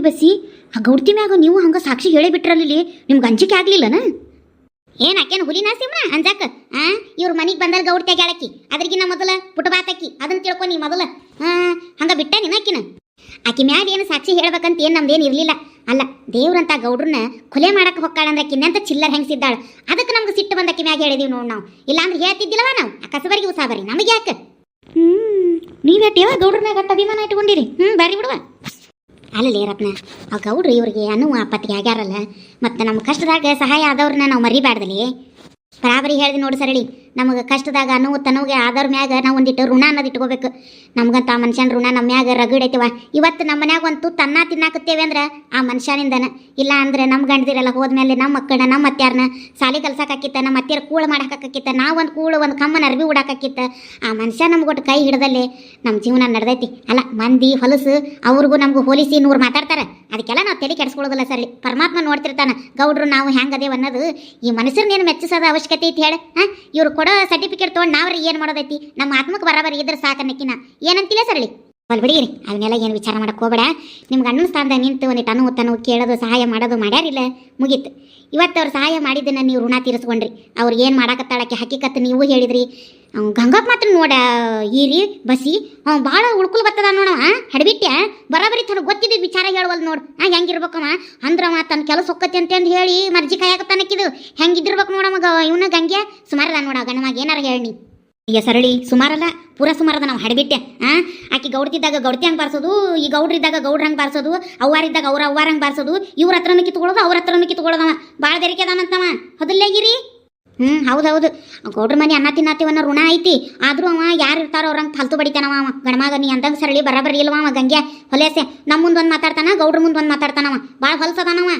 ಬಸ್ಸಿ ಆ ಗೌಡ್ತಿ ಮ್ಯಾಗ ನೀವು ಹಂಗ ಸಾಕ್ಷಿ ಹೇಳೇ ಬಿಟ್ರಲ್ಲಿ ನಿಮ್ಗೆ ಅಂಜಿಕೆ ಆಗ್ಲಿಲ್ಲನ? ಏನ್ ಆಕೆನ ಹುಲಿನ ಸಿಂಹ ಅಂಜಾಕ? ಇವ್ರ ಮನಿಗೆ ಬಂದಲ್ ಗೌಡ್ತಿ ಆಗ್ಯಾಳಕಿ, ಅದ್ರಗಿನ್ನ ಮೊದಲ ಪುಟಬಾತಕಿ, ಅದನ್ನ ತಿಳ್ಕೊ ನೀ ಮೊದಲ. ಹಂಗ ಬಿಟ್ಟ ನಿನಕಿನ ಆಕಿ ಮ್ಯಾಗ ಏನು ಸಾಕ್ಷಿ ಹೇಳ್ಬೇಕಂತ ಏನ್ ನಮ್ದೇನು ಇರ್ಲಿಲ್ಲ. ಅಲ್ಲ, ದೇವ್ರಂತ ಗೌಡ್ರನ್ನ ಕೊಲೆ ಮಾಡಕ್ ಹೊಕ್ಕಾಳಂದ್ರೆ ಕಿನ್ನಂತ ಚಿಲ್ಲರ್ ಹೆಂಗ್ಸಿದ್ದಾಳ, ಅದಕ್ಕೆ ನಮ್ಗೆ ಸಿಟ್ಟು ಬಂದಕ್ಕಿ ಮ್ಯಾಗ ಹೇಳಿದೀವಿ ನೋಡ್ ನಾವು. ಇಲ್ಲಾಂದ್ರೆ ಹೇಳ್ತಿದ್ದಿಲ್ಲವ ನಾವು ಆ ಕಸಬರಿಗೆ ಉಸಾಬರಿ ನಮಗೆ ಯಾಕೆ? ನೀವ್ಯಾಟ ಯಾವ ಗೌಡ್ರ ಮ್ಯಾಗ ಅಟ್ಟ ಅಭಿಮಾನ ಇಟ್ಕೊಂಡಿರಿ? ಬರ್ರಿ ಬಿಡುವ. ಅಲ್ಲೇ ರತ್ನ, ಆ ಗೌಡ್ರು ಇವ್ರಿಗೆ ಅನ್ನುವ ಅಪ್ಪತ್ತಿಗೆ ಆಗ್ಯಾರಲ್ಲ, ಮತ್ತು ನಮ್ಮ ಕಷ್ಟದಾಗ ಸಹಾಯ ಆದವ್ರನ್ನ ನಾವು ಮರಿಬಾರ್ದಲ್ಲಿ. ಬರಾಬರಿ ಹೇಳಿದೆ ನೋಡಿ ಸರಳಿ, ನಮಗೆ ಕಷ್ಟದಾಗ ಅನ್ನುವ ತನಗೆ ಆದವ್ರ ಮ್ಯಾಗ ನಾವು ಒಂದಿಟ್ಟು ಋಣ ಅನ್ನೋದು ಇಟ್ಕೋಬೇಕು. ನಮ್ಗಂತ ಆ ಮನುಷ್ಯನ ಋಣ ನಮ್ಮ ಮ್ಯಾಗ ರಗಡೈತಿವ. ಇವತ್ತು ನಮ್ಮ ಮನ್ಯಾಗ ಒಂದು ತುತ್ತು ಅನ್ನ ತಿನ್ನಾಕತ್ತೇವೆ ಅಂದ್ರೆ ಆ ಮನುಷ್ಯನಿಂದನ. ಇಲ್ಲ ಅಂದ್ರೆ ನಮ್ಮ ಗಂಡದಿರೆಲ್ಲ ಹೋದ್ಮೇಲೆ ನಮ್ಮ ಮಕ್ಕಳನ್ನ ನಮ್ಮ ಅತ್ಯಾರನ್ನ ಸಾಲಿ ಕಲ್ಸಕ್ಕಾಕಿತ್ತ, ನಮ್ಮ ಅತ್ಯಾರ ಕೂಳು ಮಾಡಕ್ಕಾಕಿತ್ತ, ನಾವೊಂದು ಕೂಳು ಒಂದು ಕಮ್ಮನ ಅರ್ಬಿ ಉಡಾಕಿತ್ತ. ಆ ಮನುಷ್ಯ ನಮ್ಗೊಟ್ಟು ಕೈ ಹಿಡ್ದಲ್ಲೇ ನಮ್ಮ ಜೀವನ ನಡೆದೈತಿ. ಅಲ್ಲ, ಮಂದಿ ಹೊಲಸು ಅವ್ರಿಗೂ ನಮಗೂ ಹೋಲಿಸಿ 100 ಮಾತಾಡ್ತಾರೆ, ಅದಕ್ಕೆಲ್ಲ ನಾವು ತಲೆ ಕೆಡಿಸ್ಕೊಳ್ಳೋದಿಲ್ಲ ಸರಿ. ಪರಮಾತ್ಮ ನೋಡ್ತಿರ್ತಾನೆ ಗೌಡ್ರು ನಾವು ಹೆಂಗದೇವು ಅನ್ನೋದು. ಈ ಮನುಷ್ಯರನ್ನೇನು ಮೆಚ್ಚಿಸೋದು ಅವಶ್ಯಕತೆ ಐತಿ ಹೇಳ? ಇವ್ರು ಕೊಡೋ ಸರ್ಟಿಫಿಕೇಟ್ ತೊಗೊಂಡು ನಾವ್ರಿ ಏನು ಮಾಡೋದೈತಿ? ನಮ್ಮ ಆತ್ಮಕ್ಕೆ ಬರಾಬರಿ ಇದ್ರೆ ಸಾಕನ್ನಕ್ಕಿನ ಏನಂತಿಲ್ಲ ಸರಳಿ. ಅಲ್ಲಿ ಬಿಡಿರಿ, ಅವನ್ನೆಲ್ಲ ಏನು ವಿಚಾರ ಮಾಡಕ್ಕೆ ಹೋಗಬೇಡ. ನಿಮ್ಗೆ ಅಣ್ಣನ ಸ್ಥಾನದಾಗ ನಿಂತು ಒಂದಿಟ್ಟು ಅನ್ನು ಕೇಳೋದು ಸಹಾಯ ಮಾಡೋದು ಮಾಡ್ಯಾರಿಲ್ಲ, ಮುಗೀತು. ಇವತ್ತು ಅವ್ರು ಸಹಾಯ ಮಾಡಿದ್ದನ್ನು ನೀವು ಋಣ ತೀರಿಸ್ಕೊಂಡ್ರಿ. ಅವ್ರು ಏನು ಮಾಡಾಕತ್ತಾಳಕ್ಕೆ ಹಕ್ಕಿಕತ್ತು ನೀವು ಹೇಳಿದ್ರಿ. ಗಂಗಪ್ಪ ಮಾತ್ರ ನೋಡ ಈರಿ ಬಸಿ ಭಾಳ ಉಳ್ಕುಲ್ ಬರ್ತದ ನೋಡವ. ಹಡಬಿಟ್ಟ್ಯ ಬರಾಬರಿ ತನಗೆ ಗೊತ್ತಿದ್ದು ವಿಚಾರ ಹೇಳುವಲ್ ನೋಡು. ಹೆಂಗಿರ್ಬೇಕವ ಅಂದ್ರವ ತನ್ನ ಕೆಲಸ ಹೊಕ್ಕತಿ ಅಂತಂದು ಹೇಳಿ ಮರ್ಜಿ ಕಾಯಕತ್ತಾನಕ್ಕಿದು ಹೆಂಗಿದ್ದಿರ್ಬೇಕು ನೋಡವ. ಇವನ ಗಂಗೆ ಸುಮಾರದ ನೋಡ ಗಣವಾಗ ಏನಾರ ಹೇಳಿ. ಈಗ ಸರಳಿ ಸುಮಾರಲ್ಲ, ಪೂರ ಸುಮಾರದ ನಾವು ಹಡಬಿಟ್ಟೆ. ಆಕಿ ಗೌಡ್ತಿದ್ದಾಗ ಗೌಡ್ತಿ ಹಂಗೆ ಬಾರಿಸೋದು, ಈ ಗೌಡ್ರಿದ್ದಾಗ ಗೌಡ್ರ ಹಂಗೆ ಬಾರಿಸೋದು, ಅವ್ವಾರಿದ್ದಾಗ ಅವ್ವಾರ ಹಂಗೆ ಬಾರಿಸೋದು, ಇವ್ರ ಹತ್ರನೂ ಕಿತ್ಕೊಳ್ಳೋದು ಅವ್ರ ಹತ್ರನೂ ಕಿತ್ಕೊಳ್ಳೋದವ. ಭಾಳ ಬೆರಿಕೆ ಅದಾನಂತವ. ಹೊದಲ್ಲೇಗಿರಿ? ಹೌದೌದು. ಗೌಡ್ರ ಮನೆ ಅನ್ನ ತಿನ್ನತ್ತೀವನ್ನ ಋಣ ಐತಿ. ಆದ್ರೂ ಅವ ಯಾರು ಇರ್ತಾರೋ ಅವ್ರಂಗೆ ಫಲ್ತು ಬಡಿತಾನವ. ಅವ ಗಣಮಗ ನೀ ಅಂದಂಗೆ ಸರಳಿ ಬರಾಬರಿ ಇಲ್ವ ಅವ ಗಂಗೆ ಹೊಲೇಸೆ. ನಮ್ಮ ಮುಂದೆ ಒಂದು ಮಾತಾಡ್ತಾನ, ಗೌಡ್ರ ಮುಂದೆ ಒಂದು ಮಾತಾಡ್ತಾನವ. ಭಾಳ ಹೊಲಸದಾನವ.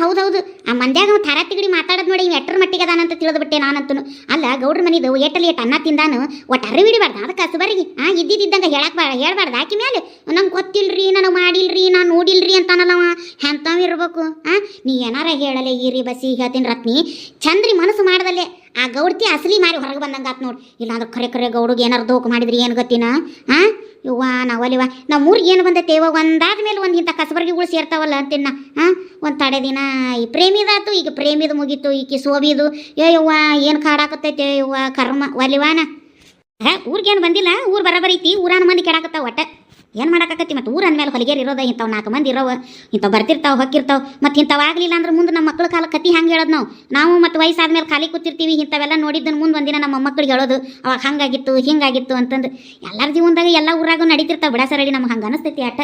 ಹೌದೌದು. ಆ ಮಂದ್ಯಾಗ ಅವ ಥಾರಾತಿಗಡಿ ಮಾತಾಡೋದು ನೋಡಿ ಎಟ್ಟರ ಮಟ್ಟಿಗೆ ಅದಾನಂತ ತಿಳಿದ್ಬಿಟ್ಟೆ ನಾನಂತೂ. ಅಲ್ಲ, ಗೌಡ್ರ ಮನಿದು ಏಟಲ್ಲಿ ಏಟು ಅನ್ನ ತಿಂದಾನು ಒಟ್ಟು ಅರಿವಿಡಿಬಾರ್ದು. ಅದಕ್ಕೆ ಹಸುಬರಿಗೆ ಇದ್ದಿದ್ದಂಗೆ ಹೇಳ್ಬಾರ್ದು. ಆಕಿ ಮೇಲೆ ನಂಗೆ ಗೊತ್ತಿಲ್ರಿ, ನನಗೆ ಮಾಡಿಲ್ರಿ, ನಾನು ನೋಡಿಲ್ರಿ ಅಂತಾನಲ್ಲವ. ಎಂಥವ್ ಇರ್ಬೇಕು? ನೀ ಏನಾರ ಹೇಳಲೆ ಈರಿ ಬಸಿ ಹೇಳ್ತೀನಿ ರತ್ನಿ. ಚಂದ್ರಿ ಮನಸ್ಸು ಮಾಡ್ದಲ್ಲೇ ಆ ಗೌಡ್ತಿ ಅಸಲಿ ಮಾರಿ ಹೊರಗೆ ಬಂದಂಗೆ ಆತು ನೋಡಿ. ಇಲ್ಲಾಂದ್ರೆ ಖರೆ ಗೌಡಿಗೆ ಏನಾರು ದೋಖ ಮಾಡಿದ್ರಿ ಏನು ಗೊತ್ತಿನ? ಇವ್ವ ನಾವಲ್ಲಿವ ನಾವು ಊರಿಗೆ ಏನು ಬಂದೈತೆ ಇವಾಗ ಒಂದಾದ ಮೇಲೆ ಒಂದು ಇಂಥ ಕಸಬರ್ಗಿಗಳು ಸೇರ್ತಾವಲ್ಲ ಅಂತಿನ್ನ. ಒಂದು ತಡೆ ದಿನ ಈ ಪ್ರೇಮಿದಾತು, ಈಗ ಪ್ರೇಮಿದು ಮುಗೀತು, ಈಕಿ ಸೋಬಿದು. ಯವ್ವ ಏನು ಕಾಡಾಕತ್ತೈತೆ ಯವ್ವ ಕರ್ಮ ಒಲಿವಾನ. ಊರಿಗೇನು ಬಂದಿಲ್ಲ, ಊರು ಬರಬರಿ ಐತಿ. ಊರಾನ ಮಂದಿ ಕೆಡಾಕತ್ತಾವ. ಒಟ್ಟ ಏನು ಮಾಡೋಕ್ಕಾಕತ್ತಿ? ಮತ್ತು ಊರ ಅಂದಮೇಲೆ ಹೊಲಿಗೇರಿ ಇರೋದ ಇಂಥವು 4 ಮಂದಿ ಇರೋವ. ಇಂಥವು ಬರ್ತಿರ್ತಾವೆ ಹೊಕ್ಕಿರ್ತಾವೆ. ಮತ್ತು ಇಂಥವು ಆಗಲಿಲ್ಲ ಅಂದ್ರೆ ಮುಂದೆ ನಮ್ಮ ಮಕ್ಳ ಕಾಲ ಕತಿ ಹಂಗೆ ಹೇಳೋದು ನಾವು ಮತ್ತು ವಯಸ್ಸಾದ್ಮೇಲೆ ಖಾಲಿ ಕೂತಿರ್ತೀವಿ. ಇಂಥವೆಲ್ಲ ನೋಡಿದ್ದನ್ನು ಮುಂದೆ ಒಂದಿನ ನಮ್ಮ ಮಕ್ಕಳಿಗೆ ಹೇಳೋದು ಅವಾಗ ಹಂಗಾಗಿತ್ತು ಹಿಂಗಾಗಿತ್ತು ಅಂತಂದು. ಎಲ್ಲರ ಜೀವನದಾಗ ಎಲ್ಲ ಊರಾಗೂ ನಡೀತಿರ್ತಾವೆ. ಬಿಡ ಸರಳಿ, ನಮ್ಗೆ ಹಂಗೆ ಅನಿಸ್ತೈತಿ ಆಟ.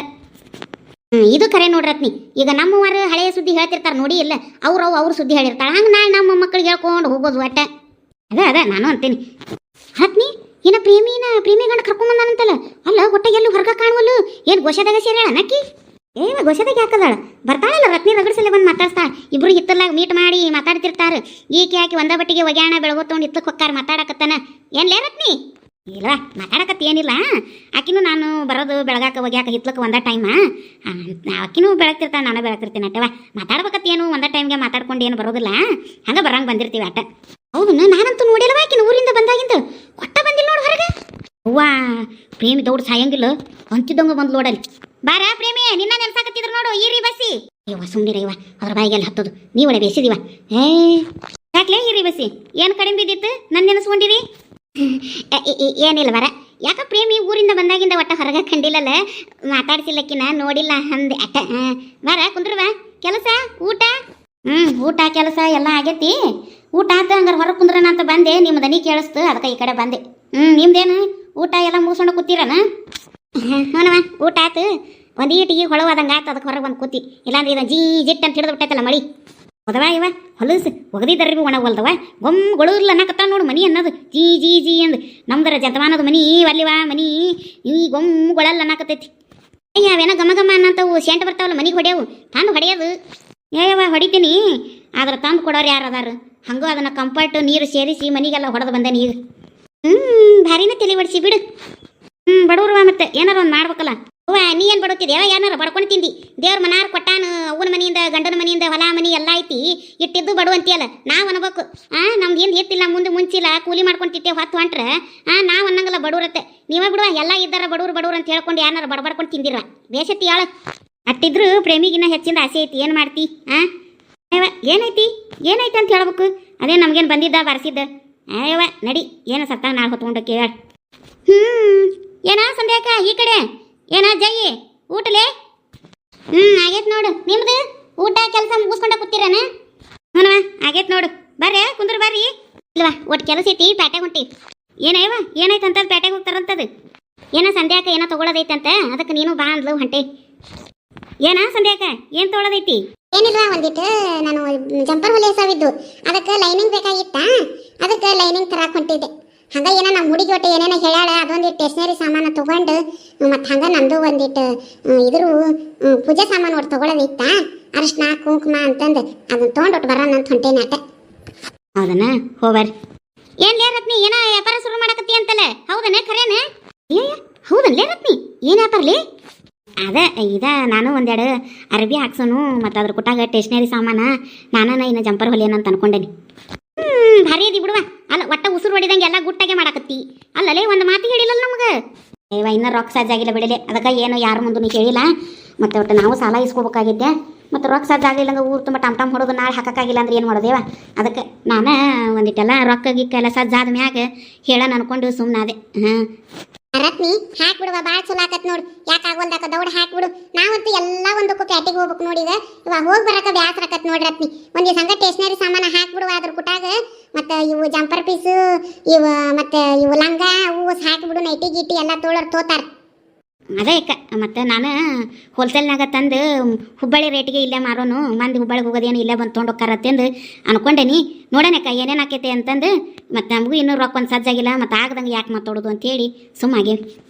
ಇದು ಕರೆ ನೋಡ್ರತ್ನಿ. ಈಗ ನಮ್ಮವರು ಹಳೆಯ ಸುದ್ದಿ ಹೇಳ್ತಿರ್ತಾರೆ ನೋಡಿ, ಇಲ್ಲ ಅವ್ರ ಸುದ್ದಿ ಹೇಳಿರ್ತಾಳೆ. ಹಂಗೆ ನಾಳೆ ನಮ್ಮ ಮಕ್ಕಳಿಗೆ ಹೇಳ್ಕೊಂಡು ಹೋಗೋದು ಒಟ್ಟ. ಅದ ನಾನು ಅಂತೀನಿ. ರತ್ನಿ ಏನ ಪ್ರೇಮಿ ಗಂಡ ಕರ್ಕೊಂಬಂದಾನಂತಲ್ಲ. ಅಲ್ಲ, ಹೊಟ್ಟೆಗೆ ಎಲ್ಲೂ ಹೊರಗ ಕಾಣುವಲ್ಲು. ಏನು ಗೋಶದಾಗ ಸೇರ್ಯಾಳ ನಕ್ಕಿ? ಗೋಶದಾಗ ಯಾಕದಾಳ? ಬರ್ತಾಳಲ್ಲ ರತ್ನಿ, ರಗಡ್ಸಲೆ ಬಂದು ಮಾತಾಡ್ತಾಳೆ. ಇಬ್ರು ಹಿತ್ತಲಾಗ ಮೀಟ್ ಮಾಡಿ ಮಾತಾಡ್ತಿರ್ತಾರೆ. ಈಕೆ ಹಾಕಿ ಒಂದ ಬಟ್ಟಿಗೆ ಒಗ್ಯಾಣ ಬೆಳಗೊತ್ತೊಂಡು ಹಿತ್ತಕ್ಕೆ ಹೊಕ್ಕಾರ ಮಾತಾಡಕತ್ತಾನ. ಏನ್ಲೇ ರತ್ನಿ? ಇಲ್ಲ ಮಾತಾಡಕತ್ತಿ ಏನಿಲ್ಲ. ಆಕಿನೂ ನಾನು ಬರೋದು ಬೆಳಗಾಕ ಒಗ್ಯಾಕ ಹಿತ್ಲಕ್ಕೆ ಒಂದ ಟೈಮ. ಆಕಿನೂ ಬೆಳಗ್ತಿರ್ತಾಳೆ, ನಾನು ಬೆಳಗ್ತಿರ್ತೀನಿ ಅಟ್ಟವ. ಮಾತಾಡ್ಬೇಕತ್ತ ಏನು ಒಂದ ಟೈಮ್ಗೆ ಮಾತಾಡ್ಕೊಂಡು ಏನು ಬರೋದಿಲ್ಲ. ಹಂಗೆ ಬರಂಗೆ ಬಂದಿರ್ತೀವಿ ಅಟ್ಟ. ಹೌದು, ನಾನಂತೂ ನೋಡಿಲ್ಲವ ಆಕಿನ ಊರಿಂದ ಬಂದಾಗಿಂದ. ಕೊಟ್ಟ ಬಂದಿಲ್ಲ ನೋಡು ಹೊರಗೆ. ಅವ್ವಾ ಪ್ರೇಮಿ ದೌಡ್ ಸಾಯಂಗಿಲ್ಲ ಅಂತಿದ್ದಂಗ ಬಂದು ನೋಡಲ್ಲಿ. ಬಾರ ಪ್ರೇಮಿ, ನಿನ್ನ ನೆನ್ಸಾಕತ್ತಿದ್ರು ನೋಡು ಈರಿ ಬಸಿ. ಇವ ಸುಮ್ಮನಿರ ಇವ, ಅದ್ರ ಬಾಯಿಗೆಲ್ಲ ಹತ್ತೋದು. ನೀವಳೆ ಬೇಸಿದಿವ. ಯಾಕ್ಲೇ ಈರಿ ಬಸಿ, ಏನು ಕಡಿಮೆ ಬಿದ್ದಿತ್ತು? ನನ್ನ ನೆನೆಸ್ಕೊಂಡಿರಿ? ಏನಿಲ್ಲ ಬರ. ಯಾಕ ಪ್ರೇಮಿ ಊರಿಂದ ಬಂದಾಗಿಂದ ಒಟ್ಟ ಹೊರಗೆ ಕಂಡಿಲ್ಲಲ್ಲ, ಮಾತಾಡ್ಸಿಲ್ಲಕ್ಕಿನ ನೋಡಿಲ್ಲ ಅಂದೆ ಅಟ್ಟ. ಬರ ಕುಂದ್ರವ. ಕೆಲಸ ಊಟ? ಊಟ ಕೆಲಸ ಎಲ್ಲ ಆಗೈತಿ. ಊಟ ಆತ ಹಂಗಾರೆ ಹೊರಗೆ ಕುಂದ್ರನ ಅಂತ ಬಂದೆ. ನಿಮ್ಮ ದನಿ ಕೇಳಿಸ್ತು, ಅದಕ್ಕೆ ಈ ಕಡೆ ಬಂದೆ. ನಿಮ್ದೇನು ಊಟ ಎಲ್ಲ ಮುಗಿಸ್ಕೊಂಡು ಕೂತಿರನ? ಹ್ಞೂನವ, ಊಟ ಆತು. ಒಂದೀಟಿಗೆ ಹೊಳವಾದಂಗೆ ಆತು, ಅದಕ್ಕೆ ಹೊರಗೆ ಬಂದು ಕೂತಿ. ಇಲ್ಲಾಂದ್ರೆ ಇದು ಜಿಟ್ ಅಂತ ಹಿಡಿದು ಬಿಟ್ಟೈತಲ್ಲ ಮಳಿ. ಹೋದವ ಇವ ಹೊಲಸು ಒಗದಿದ್ದರಿ ಭೀ ಒಣಗಲ್ದವ. ಗೊಮ್ಮಗಳು ಅನ್ನಕತ್ತ ನೋಡು ಮನಿ ಅನ್ನೋದು. ಜೀ ಅಂದು ನಮ್ದರ ಜತಮಾನದ ಮನಿ ಅಲ್ಲಿವ ಮನಿ ಈ ಗೊಮ್ಮಗಳಲ್ಲ ಅನ್ನಕತ್ತೈತಿ. ಅವೇನೋ ಗಮ ಅನ್ನಂತವು ಸೆಂಟ್ ಬರ್ತಾವಲ್ಲ ಮನಿಗೆ ಹೊಡೆಯವು. ತಂದು ಹೊಡೆಯೋದು ಹೊಡಿತೀನಿ. ಆದ್ರೆ ತಂದು ಕೊಡೋರು ಯಾರು ಅದಾರ? ಹಂಗೂ ಅದನ್ನು ಕಂಫರ್ಟ್ ನೀರು ಸೇರಿಸಿ ಮನಿಗೆಲ್ಲ ಹೊಡೆದು ಬಂದೆ ನೀರು. ಭಾರಿನ ತಲೆ ಬಡಿಸಿ ಬಿಡು. ಬಡವ್ರವ ಮತ್ತೆ ಏನಾರು ಒಂದು ಮಾಡ್ಬೇಕಲ್ಲ. ಅವ್ವ ನೀ ಏನು ಬಡುತ್ತಿದ್ದೆ? ಏನಾರು ಬಡ್ಕೊಂಡು ತಿಂದಿ. ದೇವ್ರ ಮನಾರು ಕೊಟ್ಟಾನು, ಅವ್ವನ ಮನೆಯಿಂದ ಗಂಡನ ಮನೆಯಿಂದ ಹೊಲ ಮನಿ ಎಲ್ಲ ಐತಿ. ಇಟ್ಟಿದ್ದು ಬಡು ಅಂತೀಯಲ್ಲ, ನಾವು ಅನ್ಬೇಕು. ನಮ್ದು ಏನು ಎತ್ತಿಲ್ಲ, ಮುಂಚಿಲ್ಲ, ಕೂಲಿ ಮಾಡ್ಕೊಂತಿದ್ದೆ ಹೊತ್ತು ಹೊಂಟ್ರೆ ನಾವು ಅನ್ನಂಗಲ್ಲ ಬಡವ್ರತ್ತೆ. ನೀವೇ ಬಿಡುವ, ಎಲ್ಲ ಇದ್ದಾರ ಬಡವ್ರು ಅಂತ ಹೇಳ್ಕೊಂಡು ಯಾರು ಬಡ್ಕೊಂಡು ತಿಂದಿರ ಬೇಸತ್ತಿ ಯಾಳು. ಅಟ್ಟಿದ್ರು ಪ್ರೇಮಿಗಿನ್ನ ಹೆಚ್ಚಿಂದ ಆಸೆ ಐತಿ ಏನು ಮಾಡ್ತಿ ಅಯ್ಯವ ಏನೈತಿ ಏನೈತಿ ಅಂತ ಹೇಳ್ಬೇಕು ಅದೇ ನಮ್ಗೇನು ಬಂದಿದ್ದ ಬರ್ಸಿದ್ದ ಅಯ್ಯವ ನಡಿ ಏನು ಸತ್ತಾಗ ನಾಳೆ ಹೊತ್ಕೊಂಡು ಕೇಳ ಏನ ಸಂಧ್ಯಾಕ ಈ ಕಡೆ ಏನ ಜೈ ಊಟಲೇ ಆಗೈತ್ ನೋಡು ನಿಮ್ದು ಊಟ ಕೆಲಸ ಮುಗಿಸ್ಕೊಂಡ ಕೂತೀರನ ಹ್ಞೂ ಆಗೈತ್ ನೋಡು ಬರ್ರಿ ಕುಂದ್ರ ಬರ್ರಿ ಇಲ್ವಾ ಒಟ್ಟು ಕೆಲಸ ಐತಿ ಪ್ಯಾಟೆಗೆ ಹೊಂಟಿ ಏನಯ್ಯವ ಏನಾಯ್ತು ಅಂತದ್ ಪ್ಯಾಟೆಗೆ ಹೋಗ್ತಾರಂತದು ಏನ ಸಂಧ್ಯಾಕ ಏನೋ ತಗೊಳ್ಳೋದೈತಂತ ಅದಕ್ಕೆ ನೀನು ಬಾ ಅಂದ್ಲು ಹೊಂಟೆ ಏನ ಸಂಧ್ಯಾಕ ಏನ್ ತಗೊಳ್ಳೋದೈತಿ ಏನಿಲ್ಲ ಒಂದಿಟ್ಟು ನಾನು ಜಂಪರ್ ಹೊಲಿ ಹೆಸವಿದ್ದು ಅದಕ್ಕೆ ಲೈನಿಂಗ್ ಬೇಕಾಗಿತ್ತ ಅದಕ್ಕೆ ಲೈನಿಂಗ್ ತರಾಕ್ ಹೊಂಟಿದ್ದೆ ಹಂಗ ಏನ ನಮ್ಮ ಹುಡುಗಿ ಒಟ್ಟು ಏನೇನ ಹೇಳ್ಯಾಳ ಅದೊಂದಿಟ್ಟು ಸ್ಟೇಷನರಿ ಸಾಮಾನು ತಗೊಂಡು ಮತ್ತು ಹಂಗ ನಂದು ಒಂದಿಟ್ಟು ಇದ್ರ ಪೂಜೆ ಸಾಮಾನು ಒಟ್ಟು ತಗೊಳ್ಳೋದಿತ್ತ ಅರಿಶಿನ ಕುಂಕುಮ ಅಂತಂದು ಅದನ್ನ ತೊಗೊಂಡು ಒಟ್ಟು ಬರೋಣ ಅಂತ ಹೊಂಟೇನೆ ಆಟ ಹೌದನ ಹೋಬರ್ ಏನ್ಲೇ ರತ್ನಿ ಏನ ವ್ಯಾಪಾರ ಶುರು ಮಾಡಕತ್ತಿ ಅಂತಲ್ಲ ಹೌದನ ಖರೇನ ಹೌದನ್ಲೇ ರತ್ನಿ ಏನ್ ವ್ಯಾಪಾರಲಿ ಅದ ಇದ ನಾನು ಒಂದೆರಡು ಅರಬಿ ಹಾಕ್ಸೋನು ಮತ್ತು ಅದ್ರ ಕೊಟ್ಟಾಗ ಸ್ಟೇಷನರಿ ಸಾಮಾನ ನಾನ ಇನ್ನು ಜಂಪರ್ ಹೊಲಿಯನ ಅಂತ ಅನ್ಕೊಂಡೇನಿ ಭಾರಿ ಅದಿ ಬಿಡುವ ಅಲ್ಲ ಒಟ್ಟ ಉಸಿರು ಹೊಡಿದಂಗೆ ಎಲ್ಲ ಗುಟ್ಟಾಗೆ ಮಾಡಕತ್ತಿ ಅಲ್ಲಲೇ ಒಂದು ಮಾತು ಹೇಳಿಲ್ಲ ನಮಗೆ ಏವ ಇನ್ನೂ ರೊಕ್ಕ ಸಜ್ಜಾಗಿಲ್ಲ ಬಿಡಲೆ ಅದಕ್ಕೆ ಏನು ಯಾರ ಮುಂದೆ ನೀ ಕೇಳಿಲ್ಲ ಮತ್ತು ಒಟ್ಟು ನಾವು ಸಾಲ ಇಸ್ಕೋಬೇಕಾಗಿದ್ದೆ ಮತ್ತು ರೊಕ್ಕ ಸಜ್ಜಾಗಿಲ್ಲಂಗೆ ಊರು ತುಂಬ ಟಮ್ ಹೊಡೋದು ನಾಳೆ ಹಾಕೋಕ್ಕಾಗಿಲ್ಲ ಅಂದ್ರೆ ಏನು ಮಾಡೋದೇವ ಅದಕ್ಕೆ ನಾನು ಒಂದಿಟ್ಟೆಲ್ಲ ರೊಕ್ಕ ಗಿಕ್ಕೆಲ್ಲ ಸಜ್ಜಾದ ಮ್ಯಾಗ ಹೇಳೋಣ ಅನ್ಕೊಂಡು ಸುಮ್ಮನಾದೆ ರತ್ನಿ ಹಾಕ್ಬಿಡುವ ಭಾಳ ಚಲೋ ಆಕತ್ ನೋಡು ಯಾಕೆ ಆಗೋಲ್ದಾಕ ದೌಡ್ ಹಾಕ್ಬಿಡು ನಾವಂತೂ ಎಲ್ಲ ಒಂದಕ್ಕೂ ಪ್ಯಾಟಿಗೆ ಹೋಗ್ಬೇಕು ನೋಡಿದ ಇವಾಗ ಹೋಗಿ ಬರಕ ಬ್ಯಾಸರ ಆಕತ್ ನೋಡಿ ರತ್ನಿ ಒಂದ್ ಸಂಘ ಸ್ಟೇಷನರಿ ಸಾಮಾನು ಹಾಕ್ಬಿಡುವ ಅದ್ರ ಕುಟಾಗ ಮತ್ತೆ ಇವು ಜಂಪರ್ ಪೀಸು ಇವು ಮತ್ತೆ ಇವು ಲಂಗ ಅವು ಹಾಕಿಬಿಡು ನೈಟಿ ಗೀಟಿ ಎಲ್ಲ ತೋತಾರ ಅದೇ ಮತ್ತು ನಾನು ಹೋಲ್ಸೇಲ್ನಾಗ ತಂದು ಹುಬ್ಬಳ್ಳಿ ರೇಟಿಗೆ ಇಲ್ಲೇ ಮಾರೋನು ಮಂದಿ ಹುಬ್ಬಳ್ಳಿಗೆ ಹೋಗೋದೇನು ಇಲ್ಲೇ ಬಂದು ತೊಗೊಂಡು ಹೋಗ್ತಾರತ್ತಂದು ಅನ್ಕೊಂಡೇನಿ ನೋಡೋಣಕ್ಕ ಏನೇನು ಆಕೈತೆ ಅಂತಂದು ಮತ್ತು ನಮಗೂ ಇನ್ನೂ ರೊಕ್ಕ ಒಂದು ಸಜ್ಜಾಗಿಲ್ಲ ಮತ್ತು ಆಗದಂಗೆ ಯಾಕೆ ಮಾತಾಡೋದು ಅಂತೇಳಿ ಸುಮ್ಮಾಗೇವಿ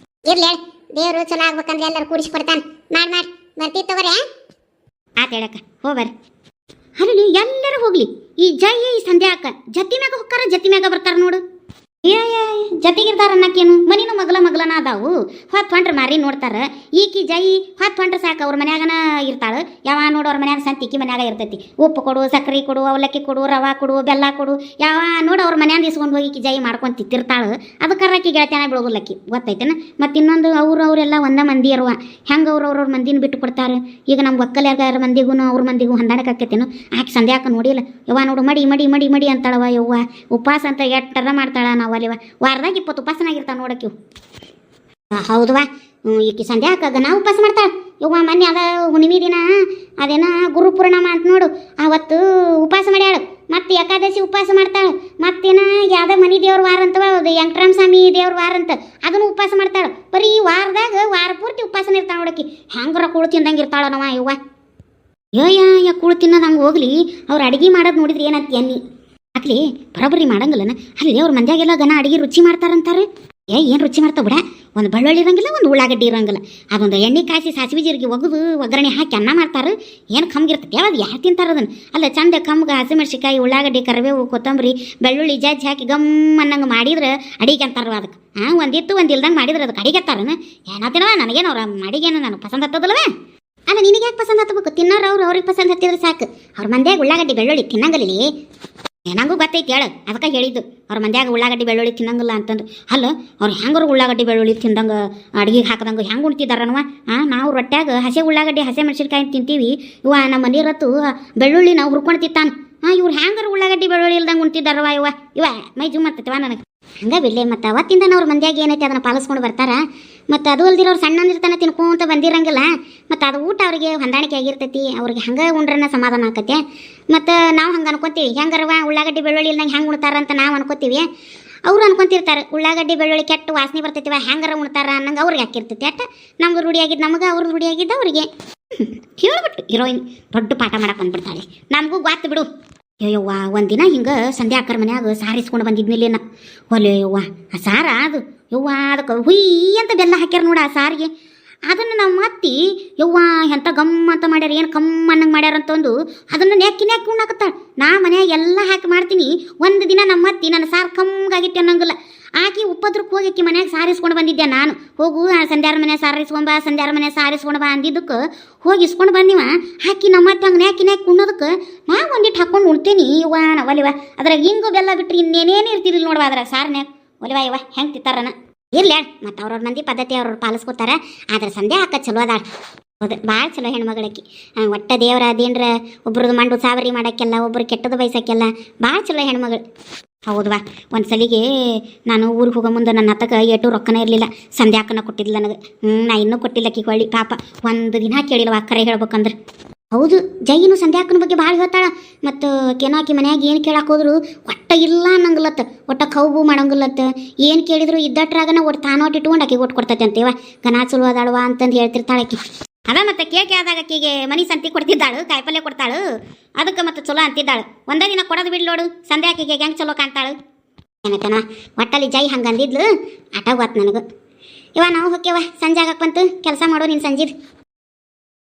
ಇರ್ಲಿ ದೇವರು ಚಲೋ ಆಗ್ಬೇಕಂದ್ರೆ ಎಲ್ಲರೂ ಕೂಡಿಸಿ ಕೊಡ್ತಾನೆ ಮಾಡಿ ಬರ್ತೀವಿ ತಗೋರೆ ಆತ ಹೇಳಕ್ಕ ಹೋಗ್ಬರ್ರಿ ಅಲ್ಲಿ ಎಲ್ಲರೂ ಹೋಗ್ಲಿ ಈ ಜೈ ಈ ಸಂಧ್ಯಾ ಅಕ್ಕ ಜತಿ ಮ್ಯಾಗ ಹೋಗ್ತಾರ ಜತಿ ಮ್ಯಾಗ ಬರ್ತಾರ ನೋಡು ಜತಿಗಿರ್ತಾರ ಅನ್ನಕ್ಕೇನು ಮನಿನೂ ಮಗಲನ ಅದಾವು ಹೊಂಟ್ರೆ ಮಾರಿ ನೋಡ್ತಾರ ಈಕಿ ಜೈ ಹೊಂಟ್ರೆ ಸಾಕು ಅವ್ರ ಮನ್ಯಾಗನ ಇರ್ತಾಳೆ ಯಾವ ನೋಡು ಅವ್ರ ಮನ್ಯಾಗ ಸಂತಿಕ್ಕಿ ಮನ್ಯಾಗ ಇರ್ತೈತಿ ಉಪ್ಪು ಕೊಡು ಸಕ್ಕರೆ ಕೊಡು ಅವಲಕ್ಕಿ ಕೊಡು ರವಾ ಕೊಡು ಬೆಲ್ಲ ಕೊಡು ಯಾವ ನೋಡು ಅವ್ರ ಮನ್ಯಾಗ ಇಸ್ಕೊಂಡು ಹೋಗಿ ಈಕಿ ಜೈ ಮಾಡ್ಕೊಂಡು ತಿತ್ತಿರ್ತಾಳೆ ಅದಕ್ಕಾಕಿ ಗೆಳತನ ಬಿಡೋದಿಲ್ಲಕ್ಕಿ ಗೊತ್ತೈತೇನ ಮತ್ತು ಇನ್ನೊಂದು ಅವರೆಲ್ಲ ಒಂದ ಮಂದಿ ಇರುವ ಹೆಂಗೆ ಅವ್ರವ್ರ ಮಂದಿನ ಬಿಟ್ಟು ಕೊಡ್ತಾರೆ ಈಗ ನಮ್ಮ ಒಕ್ಕಲ್ಯಾರ ಮಂದಿಗೂ ಅವ್ರ ಮಂದಿಗೂ ಹೊಂದಾಣಿಕೆ ಆಕೈತೇನು ಆಕೆ ಸಂಧ್ಯಾಕ ನೋಡಿಲ್ಲ ಯವ್ವ ನೋಡು ಮಡಿ ಮಡಿ ಮಡಿ ಮಡಿ ಅಂತಾಳವ ಯವ್ವ ಉಪವಾಸ ಅಂತ ಎಟ್ಟರ ಮಾಡ್ತಾಳ ನಾವು ಅಲ್ಲಿವ ವಾರದಾಗ 20 ಉಪವಾಸನಾಗಿರ್ತಾವ ನೋಡಕ್ಕಿವು ಹೌದವಾ ಈಕಿ ಸಂಧ್ಯಾಕ ನಾ ಉಪವಾಸ ಮಾಡ್ತಾಳ ಯವ್ವ ಮೊನ್ನೆ ಅದ ಹುಣ್ಣಿಮೆ ದಿನ ಅದೇನ ಗುರು ಪೂರ್ಣಮ ಅಂತ ನೋಡು ಅವತ್ತು ಉಪವಾಸ ಮಾಡ್ಯಾಳು ಮತ್ತು ಏಕಾದಶಿ ಉಪವಾಸ ಮಾಡ್ತಾಳೆ ಮತ್ತೇನ ಯಾವ್ದ ಮನಿ ದೇವ್ರ ವಾರ ಅಂತವ ವೆಂಕಟರಾಮ ಸ್ವಾಮಿ ದೇವ್ರ ವಾರ ಅಂತ ಅದನ್ನು ಉಪವಾಸ ಮಾಡ್ತಾಳೆ ಬರೀ ವಾರದಾಗ ವಾರ ಪೂರ್ತಿ ಉಪವಾಸನ ಇರ್ತಾಳ ನೋಡಕ್ಕಿ ಹೆಂಗ್ರ ಕುಳು ತಿಂದಂಗೆ ಇರ್ತಾಳ ನವ ಯವ್ವ ಯಾ ಕುಳು ತಿನ್ನೋದು ಹಂಗೆ ಹೋಗ್ಲಿ ಅವ್ರು ಅಡುಗೆ ಮಾಡೋದು ನೋಡಿದ್ರೆ ಏನಂತ ಎನ್ನಿ ಹಾಕ್ಲಿ ಬರೋಬ್ಬರಿ ಮಾಡಂಗಿಲ್ಲನ ಅಲ್ಲಿ ಅವ್ರ ಮಂದ್ಯಾಗೆಲ್ಲ ಗನ ಅಡಿಗೆ ರುಚಿ ಮಾಡ್ತಾರಂತಾರೆ ಏನು ರುಚಿ ಮಾಡ್ತಾವ ಬಿಡ ಒಂದು ಬೆಳ್ಳುಳ್ಳಿ ಇರಂಗಿಲ್ಲ ಒಂದು ಉಳ್ಳಾಗಡ್ಡಿ ಇರಂಗಿಲ್ಲ ಅದೊಂದು ಎಣ್ಣೆ ಕಾಯಿಸಿ ಸಾಸಿವೆ ಜೀರಿಗೆ ಒಗದು ಒಗ್ಗರಣೆ ಹಾಕಿ ಅನ್ನ ಮಾಡ್ತಾರೆ ಏನು ಕಮ್ಗಿರ್ತೈತಿ ಯಾವ್ದು ಯಾರು ತಿಂತಾರೆ ಅದನ್ನು ಅಲ್ಲ ಚಂದ ಕಮ್ಗೆ ಹಸಿಮೆಣ್ಸಿಕಾಯಿ ಉಳ್ಳಾಗಡ್ಡಿ ಕರಿಬೇವು ಕೊತ್ತಂಬರಿ ಬೆಳ್ಳುಳ್ಳಿ ಜಜ್ಜಿ ಹಾಕಿ ಗಮ್ ಅನ್ನಂಗೆ ಮಾಡಿದ್ರೆ ಅಡಿಗೆ ಅಂತಾರ ಅದಕ್ಕೆ ಒಂದಿತ್ತು ಒಂದು ಇಲ್ದಂಗೆ ಮಾಡಿದ್ರೆ ಅದಕ್ಕೆ ಅಡಿಗೆ ಅಂತಾರನ ಏನತ್ತಿನವ ನನಗೇನು ಅವ್ರ ಅಡಿಗೇನು ನನಗೆ ಪಸಂದ್ ಹತ್ತದಲ್ವೇ ಅಲ್ಲ ನಿನಗೆ ಯಾಕೆ ಪಸಂದ್ ಹತ್ತಬೇಕು ತಿನ್ನೋರು ಅವ್ರಿಗೆ ಪಸಂದ್ ಹತ್ತಿದ್ರೆ ಸಾಕು ಅವ್ರ ಮಂದ್ಯಾಗ ಉಳ್ಳಾಗಡ್ಡಿ ಬೆಳ್ಳುಳ್ಳಿ ತಿನ್ನಂಗಲ್ಲಿ ನನಗೂ ಗೊತ್ತೈತಿ ಹೇಳು ಅದಕ್ಕೆ ಹೇಳಿದ್ದು ಅವ್ರ ಮಂದ್ಯಾಗ ಉಳ್ಳಾಗಡ್ಡಿ ಬೆಳ್ಳುಳ್ಳಿ ತಿನ್ನಂಗಿಲ್ಲ ಅಂತಂದು ಅಲ್ಲ ಅವ್ರು ಹೆಂಗರು ಉಳ್ಳಾಗಡ್ಡಿ ಬೆಳ್ಳುಳ್ಳಿ ತಿಂದಂಗೆ ಅಡುಗೆಗೆ ಹಾಕದಂಗೆ ಹೆಂಗೆ ಉಣ್ತಿದಾರನವ ನಾವು ರೊಟ್ಯಾಗ ಹಸೆ ಉಳ್ಳಾಗಡ್ಡಿ ಹಸೆ ಮೆಣಸಿನ್ಕಾಯಿ ತಿಂತೀವಿ ಇವ ನಮ್ಮ ಮನೆಯರತ್ತು ಬೆಳ್ಳುಳ್ಳಿ ನಾವು ಹುರ್ಕೊಂಡು ತಿಂತಾನೆ ಇವ್ರು ಹೆಂಗಾರು ಉಳ್ಳಾಗಡ್ಡಿ ಬೆಳ್ಳುಳ್ಳಿ ಇಲ್ದಂಗೆ ಉಣ್ತಿದ್ದಾರವ ಇವ ಮೈ ಜುಮ್ ಮಾಡ್ತೈತವ ನನಗೆ ಹಂಗೆ ಬಿಡ್ಲೆ ಮತ್ತು ಅವತ್ತಿಂದ ಅವ್ರ ಮಂದ್ಯಾಗ ಏನೈತೆ ಅದನ್ನು ಪಾಲಿಸ್ಕೊಂಡು ಬರ್ತಾರ ಮತ್ತು ಅದು ಅಲ್ದಿರೋ ಅವ್ರು ಸಣ್ಣಂದಿರ್ತಾನೆ ತಿನ್ಕೊಂತ ಬಂದಿರಂಗಿಲ್ಲ ಮತ್ತು ಅದು ಊಟ ಅವ್ರಿಗೆ ಹೊಂದಾಣಿಕೆ ಆಗಿರ್ತೈತಿ ಅವ್ರಿಗೆ ಹಂಗೆ ಉಂಡ್ರನ್ನ ಸಮಾಧಾನ ಆಕತ್ತೆ ಮತ್ತು ನಾವು ಹಂಗೆ ಅನ್ಕೊತೀವಿ ಹೆಂಗಾರವ ಉಳ್ಳಾಗಡ್ಡಿ ಬೆಳ್ಳುಳ್ಳಿ ಇಲ್ದಂಗೆ ಹೆಂಗೆ ಉಣ್ತಾರ ಅಂತ ನಾವು ಅನ್ಕೋತೀವಿ ಅವ್ರು ಅನ್ಕೊಂತಿರ್ತಾರೆ ಉಳ್ಳಾಗಡ್ಡಿ ಬೆಳ್ಳುಳ್ಳಿ ಕೆಟ್ಟು ವಾಸನೆ ಬರ್ತೈತಿವ ಹೆಂಗಾರ ಉಣ್ತಾರ ಅನ್ನಂಗೆ ಅವ್ರಿಗೆ ಹಾಕಿರ್ತೈತಿ ಅಟ್ಟ ನಮ್ಗೆ ರೂಢಿಯಾಗಿದ್ದು ನಮಗೆ ಅವ್ರಿಗೆ ರೂಢಿಯಾಗಿದ್ದು ಅವ್ರಿಗೆ ಹೇಳ್ಬಿಟ್ಟು ಹೀರೋಯಿನ್ ದೊಡ್ಡ ಪಾಠ ಮಾಡಕ್ಕೆ ಬಂದ್ಬಿಡ್ತಾಳೆ ನಮಗೂ ಗೊತ್ತು ಬಿಡು ಅಯ್ಯವ್ವ ಒಂದಿನ ಹಿಂಗೆ ಸಂಧ್ಯಾ ಅಕ್ಕರ ಮನ್ಯಾಗ ಸಾರು ಇಸ್ಕೊಂಡು ಬಂದಿದ್ನಿಲ್ಲೇನ ಒಲೆ ಯವ್ವ ಆ ಸಾರ ಅದು ಯವ್ವ ಅದಕ್ಕೆ ಹುಯ್ ಅಂತ ಬೆಲ್ಲ ಹಾಕ್ಯಾರ ನೋಡ ಆ ಸಾರಿಗೆ ಅದನ್ನು ನಾವು ಮತ್ತಿ ಯವ್ವ ಎಂಥ ಗಮ್ ಅಂತ ಮಾಡ್ಯಾರ ಏನು ಕಮ್ ಅನ್ನಂಗೆ ಮಾಡ್ಯಾರ ಅಂತಂದು ಅದನ್ನು ನೆಕ್ಕಿ ಉಣ್ಣಾಕತ್ತಾಳ ನಾ ಮನ್ಯಾಗ ಎಲ್ಲ ಹಾಕಿ ಮಾಡ್ತೀನಿ ಒಂದು ದಿನ ನಮ್ಮ ಅತ್ತಿ ನನ್ನ ಸಾರು ಕಮ್ಗಾಗಿತ್ತು ಅನ್ನಂಗಿಲ್ಲ ಆಕಿ ಉಪ್ಪದ್ರಕ್ಕೆ ಹೋಗಿ ಆಕಿ ಮನ್ಯಾಗ ಸಾರಿಸ್ಕೊಂಡು ಬಂದಿದ್ದೆ ನಾನು ಹೋಗು ಸಂಧ್ಯಾರ ಮನೆ ಸಾರಿಸ್ಕೊಂಬ ಸಂಧ್ಯಾರ ಮನೆ ಸಾರಿಸ್ಕೊಂಡು ಬಾ ಅಂದಿದ್ದಕ್ಕೆ ಹೋಗಿ ಇಸ್ಕೊಂಡು ಬಂದಿವ ಹಾಕಿ ನಮ್ಮ ಅತ್ತೆ ಹಂಗೆ ನ್ಯಾಕಿ ಉಣ್ಣೋದಕ್ಕೆ ನಾ ಒಂದಿಟ್ಟು ಹಾಕ್ಕೊಂಡು ಉಣ್ತೀನಿ ಇವ ಒಲಿವ ಅದ್ರಾಗ ಹಿಂಗು ಬೆಲ್ಲ ಬಿಟ್ರಿ ಇನ್ನೇನೇನು ಇರ್ತಿರ್ಲಿಲ್ಲ ನೋಡುವ ಅದ್ರಾಗ ಸಾರ್ನ್ಯಾಗ ಒಲಿವ ಇವ ಹೆಂಗೆ ತಿಂತಾರನ ಇರ್ಲಿ ಮತ್ತು ಅವ್ರವ್ರ ಮಂದಿ ಪದ್ಧತಿ ಅವ್ರವ್ರು ಪಾಲಿಸ್ಕೊತಾರ ಆದ್ರೆ ಸಂಧ್ಯಾ ಅಕ್ಕ ಚಲೋ ಅದಾಳ ಹೌದು, ಭಾಳ ಚಲೋ ಹೆಣ್ಮಗಳಕ್ಕಿ. ಒಟ್ಟ ದೇವರ ಅದೇನ್ರ ಒಬ್ರದ್ದು ಮಂಡು ಸಾವರಿ ಮಾಡೋಕ್ಕೆಲ್ಲ, ಒಬ್ರು ಕೆಟ್ಟದ್ದು ಬಯಸಕ್ಕೆಲ್ಲ ಭಾಳ ಚಲೋ ಹೆಣ್ಮಗಳು. ಹೌದವಾ, ಒಂದು ಸಲಿಗೆ ನಾನು ಊರಿಗೆ ಹೋಗೋ ಮುಂದೆ ನನ್ನ ಹತ್ತಕ್ಕೆ ಏಟು ರೊಕ್ಕನೇ ಇರಲಿಲ್ಲ. ಸಂಧ್ಯಾಕನ ಕೊಟ್ಟಿದ್ದಿಲ್ಲ ನನಗೆ. ನಾ ಇನ್ನೂ ಕೊಟ್ಟಿಲ್ಲ ಕಿ ಹೊಳ್ಳಿ ಪಾಪ. ಒಂದು ದಿನ ಕೇಳಿಲ್ವ ಕರೆ ಹೇಳ್ಬೇಕಂದ್ರೆ. ಹೌದು, ಜೈನು ಸಂಧ್ಯಾಕನ ಬಗ್ಗೆ ಭಾಳ ಹೇಳ್ತಾಳ. ಮತ್ತು ಕೆನಾಕಿ ಮನ್ಯಾಗ ಏನು ಕೇಳಕ್ಕೆ ಹೋದ್ರು ಒಟ್ಟ ಇಲ್ಲ ಅನ್ನಂಗಿಲ್ಲತ್ತ, ಒಟ್ಟ ಕೌಬು ಮಾಡಂಗಿಲ್ಲತ್ತ. ಏನು ಕೇಳಿದ್ರು ಇದ್ದಟ್ರಾಗನ ಒಟ್ಟು ತಾನೋಟ್ ಇಟ್ಕೊಂಡು ಆಕೆ ಒಟ್ಟು ಕೊಡ್ತೈತೆ ಅಂತೇವ. ಗನ ಚಲೋ ಅದಾಳವ ಅಂತಂದು ಹೇಳ್ತಿರ್ತಾಳಕಿ. ಅದ ಮತ್ತೆ ಕೇಕೆ ಆದಾಗ ಆಕಿಗೆ ಮನಿ ಸಂತಿ ಕೊಡ್ತಿದ್ದಾಳು, ಕಾಯಿಪಲ್ಯ ಕೊಡ್ತಾಳು. ಅದಕ್ಕೆ ಮತ್ತೆ ಚಲೋ ಅಂತಿದ್ದಾಳು. ಒಂದೇ ದಿನ ಕೊಡೋದು ಬಿಡ್ಲೋಡು, ಸಂಧ್ಯಾ ಆಕಿಗೆ ಹೆಂಗೆ ಚಲೋ ಕಾಣ್ತಾಳು ಏನಕನ. ಒಟ್ಟಲ್ಲಿ ಜೈ ಹಂಗೆ ಅಂದಿದ್ಲು. ಆಟ ಗೊತ್ತು ನನಗೂ. ಇವ ನಾವು ಹೋಗ್ಯವ, ಸಂಜೆ ಆಗಕ್ಕೆ ಬಂತು, ಕೆಲಸ ಮಾಡೋ ನಿನ್ನ ಸಂಜೆದು.